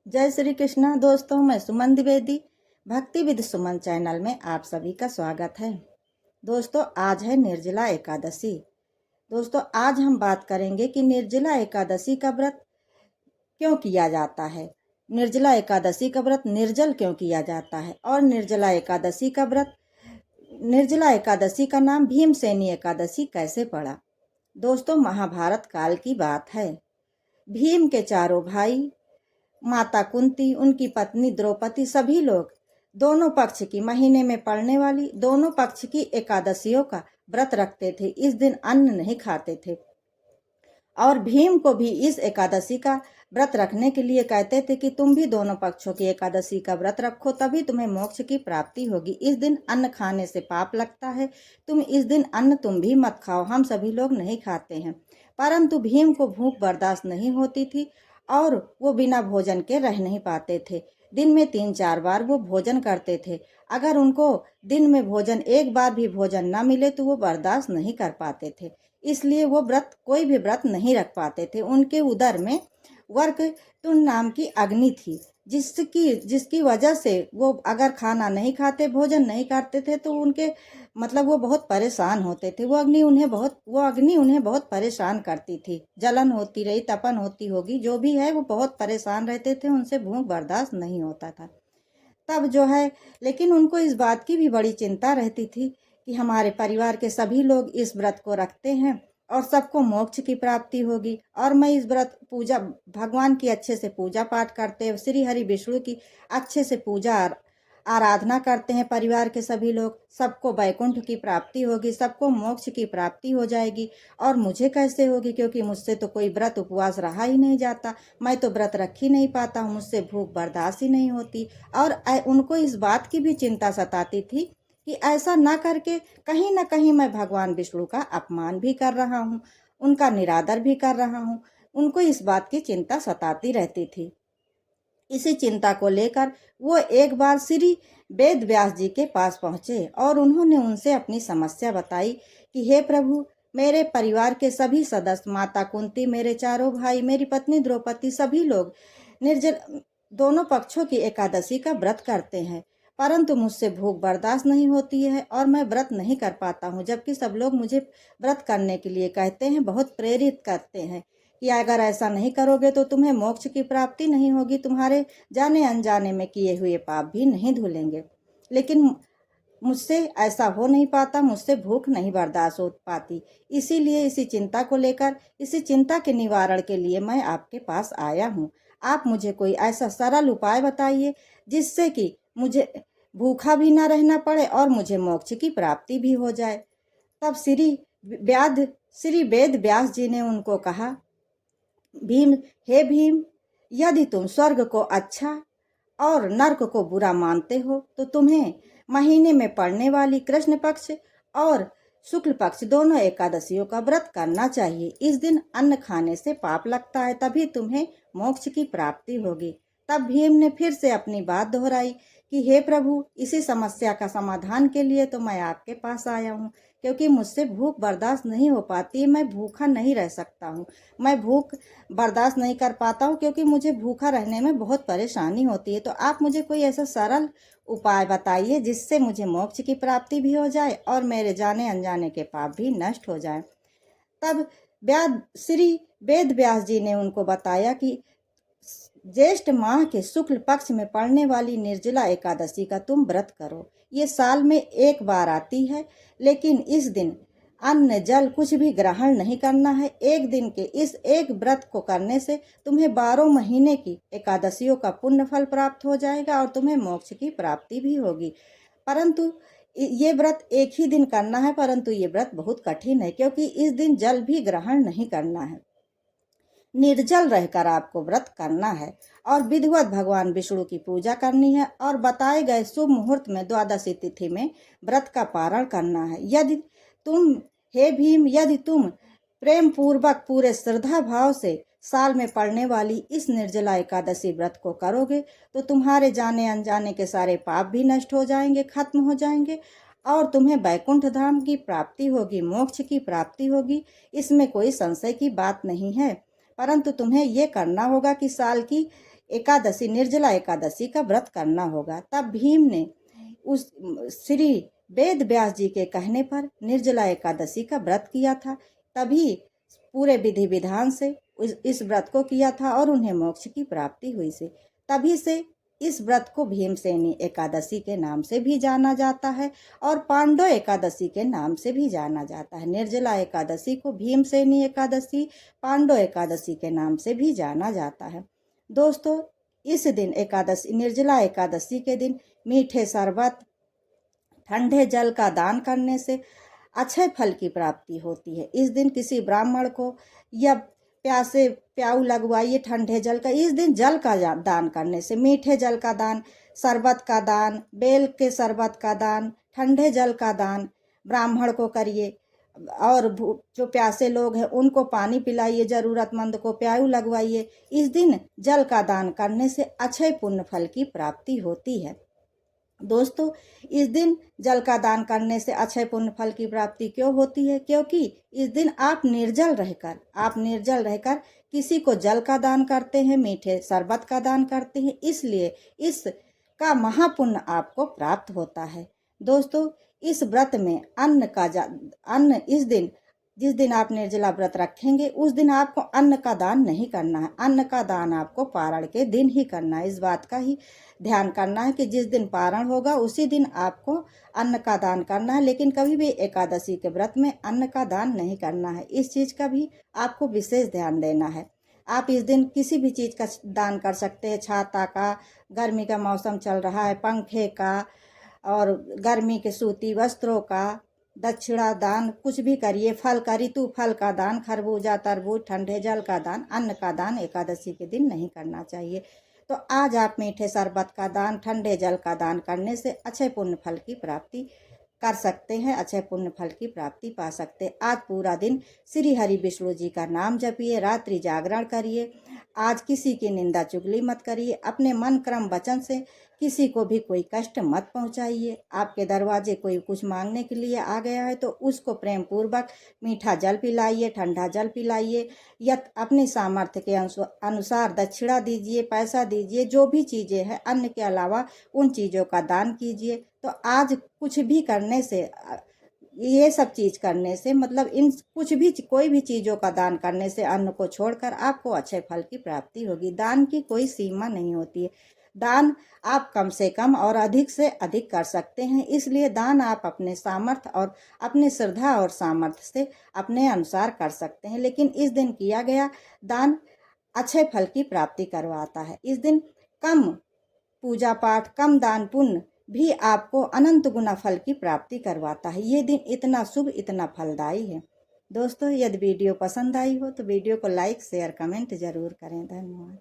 जय श्री कृष्णा दोस्तों, मैं सुमन द्विवेदी भक्ति विद सुमन चैनल में आप सभी का स्वागत है। दोस्तों, आज है निर्जला एकादशी। दोस्तों, आज हम बात करेंगे कि निर्जला एकादशी का व्रत क्यों किया जाता है, निर्जला एकादशी का व्रत निर्जल क्यों किया जाता है और निर्जला एकादशी का नाम भीमसेनी एकादशी कैसे पड़ा। दोस्तों, महाभारत काल की बात है। भीम के चारों भाई, माता कुंती, उनकी पत्नी द्रौपदी, सभी लोग दोनों पक्ष की महीने में पड़ने वाली दोनों पक्ष की एकादशियों का व्रत रखते थे। इस दिन अन्न नहीं खाते थे और भीम को भी इस एकादशी का व्रत रखने के लिए कहते थे कि तुम भी दोनों पक्षों की एकादशी का व्रत रखो, तभी तुम्हें मोक्ष की प्राप्ति होगी। इस दिन अन्न खाने से पाप लगता है, इस दिन अन्न तुम भी मत खाओ। हम सभी लोग नहीं खाते हैं, परंतु भीम को भूख बर्दाश्त नहीं होती थी और वो बिना भोजन के रह नहीं पाते थे। दिन में 3-4 बार वो भोजन करते थे। अगर उनको दिन में भोजन एक बार भी भोजन न मिले तो वो बर्दाश्त नहीं कर पाते थे, इसलिए वो कोई भी व्रत नहीं रख पाते थे। उनके उदर में वर्क तुन नाम की अग्नि थी, जिसकी वजह से वो अगर खाना नहीं खाते, भोजन नहीं करते थे तो उनके वो बहुत परेशान होते थे। वो अग्नि उन्हें बहुत परेशान करती थी। जलन होती रही, तपन होती होगी, जो भी है, वो बहुत परेशान रहते थे। उनसे भूख बर्दाश्त नहीं होता था। तब जो है, लेकिन उनको इस बात की भी बड़ी चिंता रहती थी कि हमारे परिवार के सभी लोग इस व्रत को रखते हैं और सबको मोक्ष की प्राप्ति होगी, और मैं इस व्रत भगवान की अच्छे से पूजा पाठ करते हैं, श्री हरि विष्णु की अच्छे से आराधना करते हैं। परिवार के सभी लोग, सबको वैकुंठ की प्राप्ति होगी, सबको मोक्ष की प्राप्ति हो जाएगी। और मुझे कैसे होगी, क्योंकि मुझसे तो कोई व्रत उपवास रहा ही नहीं जाता। मैं तो व्रत रख ही नहीं पाता हूँ, मुझसे भूख बर्दाश्त ही नहीं होती। और उनको इस बात की भी चिंता सताती थी कि ऐसा ना करके कहीं ना कहीं मैं भगवान विष्णु का अपमान भी कर रहा हूँ, उनका निरादर भी कर रहा हूँ। उनको इस बात की चिंता सताती रहती थी। इसी चिंता को लेकर वो एक बार श्री वेद व्यास जी के पास पहुंचे और उन्होंने उनसे अपनी समस्या बताई कि हे प्रभु, मेरे परिवार के सभी सदस्य, माता कुंती, मेरे चारों भाई, मेरी पत्नी द्रौपदी, सभी लोग निर्जल दोनों पक्षों की एकादशी का व्रत करते हैं, परंतु मुझसे भूख बर्दाश्त नहीं होती है और मैं व्रत नहीं कर पाता हूँ। जबकि सब लोग मुझे व्रत करने के लिए कहते हैं, बहुत प्रेरित करते हैं कि अगर ऐसा नहीं करोगे तो तुम्हें मोक्ष की प्राप्ति नहीं होगी, तुम्हारे जाने अनजाने में किए हुए पाप भी नहीं धुलेंगे। लेकिन मुझसे ऐसा हो नहीं पाता, मुझसे भूख नहीं बर्दाश्त हो पाती। इसीलिए इसी चिंता के निवारण के लिए मैं आपके पास आया हूँ। आप मुझे कोई ऐसा सरल उपाय बताइए जिससे कि मुझे भूखा भी ना रहना पड़े और मुझे मोक्ष की प्राप्ति भी हो जाए। तब श्री वेद व्यास जी ने उनको कहा, हे भीम, यदि तुम स्वर्ग को अच्छा और नर्क को बुरा मानते हो तो तुम्हें महीने में पड़ने वाली कृष्ण पक्ष और शुक्ल पक्ष दोनों एकादशियों का व्रत करना चाहिए। इस दिन अन्न खाने से पाप लगता है, तभी तुम्हें मोक्ष की प्राप्ति होगी। तब भीम ने फिर से अपनी बात दोहराई कि हे प्रभु, इसी समस्या का समाधान के लिए तो मैं आपके पास आया हूँ, क्योंकि मुझसे भूख बर्दाश्त नहीं हो पाती। मैं भूखा नहीं रह सकता हूँ, मैं भूख बर्दाश्त नहीं कर पाता हूँ, क्योंकि मुझे भूखा रहने में बहुत परेशानी होती है। तो आप मुझे कोई ऐसा सरल उपाय बताइए जिससे मुझे मोक्ष की प्राप्ति भी हो जाए और मेरे जाने अनजाने के पाप भी नष्ट हो जाए। तब श्री वेद व्यास जी ने उनको बताया कि ज्येष्ठ माह के शुक्ल पक्ष में पड़ने वाली निर्जला एकादशी का तुम व्रत करो। ये साल में एक बार आती है, लेकिन इस दिन अन्न जल कुछ भी ग्रहण नहीं करना है। एक दिन के इस एक व्रत को करने से तुम्हें 12 महीने की एकादशियों का पुण्य फल प्राप्त हो जाएगा और तुम्हें मोक्ष की प्राप्ति भी होगी। परंतु ये व्रत एक ही दिन करना है, परंतु ये व्रत बहुत कठिन है, क्योंकि इस दिन जल भी ग्रहण नहीं करना है। निर्जल रहकर आपको व्रत करना है और विधिवत भगवान विष्णु की पूजा करनी है और बताए गए शुभ मुहूर्त में द्वादशी तिथि में व्रत का पारण करना है। यदि तुम प्रेम पूर्वक पूरे श्रद्धा भाव से साल में पड़ने वाली इस निर्जला एकादशी व्रत को करोगे तो तुम्हारे जाने अनजाने के सारे पाप भी नष्ट हो जाएंगे, खत्म हो जाएंगे और तुम्हें वैकुंठ धाम की प्राप्ति होगी, मोक्ष की प्राप्ति होगी। इसमें कोई संशय की बात नहीं है। परंतु तुम्हें ये करना होगा कि साल की एकादशी निर्जला एकादशी का व्रत करना होगा। तब भीम ने उस श्री वेद व्यास जी के कहने पर निर्जला एकादशी का व्रत किया था। तभी पूरे विधि विधान से इस व्रत को किया था और उन्हें मोक्ष की प्राप्ति हुई से तभी से इस व्रत को भीमसेनी एकादशी के नाम से भी जाना जाता है और पांडव एकादशी के नाम से भी जाना जाता है। निर्जला एकादशी को भीमसेनी एकादशी, पांडव एकादशी के नाम से भी जाना जाता है। दोस्तों, इस दिन एकादशी निर्जला एकादशी के दिन मीठे शरबत, ठंडे जल का दान करने से अक्षय फल की प्राप्ति होती है। इस दिन किसी ब्राह्मण को या प्यासे प्याऊ लगवाइए ठंडे जल का। इस दिन जल का दान करने से, मीठे जल का दान, शरबत का दान, बेल के शरबत का दान, ठंडे जल का दान ब्राह्मण को करिए और जो प्यासे लोग हैं उनको पानी पिलाइए, जरूरतमंद को प्याऊ लगवाइए। इस दिन जल का दान करने से अक्षय पुण्य फल की प्राप्ति होती है। दोस्तों, इस दिन जल का दान करने से अक्षय पुण्य फल की प्राप्ति क्यों होती है? क्योंकि इस दिन आप निर्जल रहकर किसी को जल का दान करते हैं, मीठे शरबत का दान करते हैं, इसलिए इसका महापुण्य आपको प्राप्त होता है। दोस्तों, इस व्रत में अन्न जिस दिन आप निर्जला व्रत रखेंगे उस दिन आपको अन्न का दान नहीं करना है। अन्न का दान आपको पारण के दिन ही करना है। इस बात का ही ध्यान करना है कि जिस दिन पारण होगा उसी दिन आपको अन्न का दान करना है, लेकिन कभी भी एकादशी के व्रत में अन्न का दान नहीं करना है। इस चीज़ का भी आपको विशेष ध्यान देना है। आप इस दिन किसी भी चीज़ का दान कर सकते हैं, छाता का, गर्मी का मौसम चल रहा है, पंखे का और गर्मी के सूती वस्त्रों का, दक्षिणा दान, कुछ भी करिए। फल का, ऋतु फल का दान, खरबूजा, तरबूज, ठंडे जल का दान, अन्न का दान एकादशी के दिन नहीं करना चाहिए। तो आज आप मीठे शरबत का दान, ठंडे जल का दान करने से अक्षय पुण्य फल की प्राप्ति कर सकते हैं, अक्षय पुण्य फल की प्राप्ति पा सकते हैं। आज पूरा दिन श्री हरि विष्णु जी का नाम जपिए, रात्रि जागरण करिए। आज किसी की निंदा चुगली मत करिए। अपने मन क्रम वचन से किसी को भी कोई कष्ट मत पहुंचाइए। आपके दरवाजे कोई कुछ मांगने के लिए आ गया है तो उसको प्रेम पूर्वक मीठा जल पिलाइए, ठंडा जल पिलाइए या अपनी सामर्थ्य के अनुसार दक्षिणा दीजिए, पैसा दीजिए, जो भी चीज़ें हैं अन्न के अलावा उन चीज़ों का दान कीजिए। तो आज कुछ भी करने से, ये सब चीज़ करने से, मतलब इन कुछ भी कोई भी चीज़ों का दान करने से अन्न को छोड़कर आपको अक्षय फल की प्राप्ति होगी। दान की कोई सीमा नहीं होती है। दान आप कम से कम और अधिक से अधिक कर सकते हैं, इसलिए दान आप अपने सामर्थ्य और अपने श्रद्धा और सामर्थ्य से अपने अनुसार कर सकते हैं। लेकिन इस दिन किया गया दान अक्षय फल की प्राप्ति करवाता है। इस दिन कम पूजा पाठ, कम दान पुण्य भी आपको अनंत गुना फल की प्राप्ति करवाता है। ये दिन इतना शुभ, इतना फलदायी है। दोस्तों, यदि वीडियो पसंद आई हो तो वीडियो को लाइक, शेयर, कमेंट जरूर करें। धन्यवाद।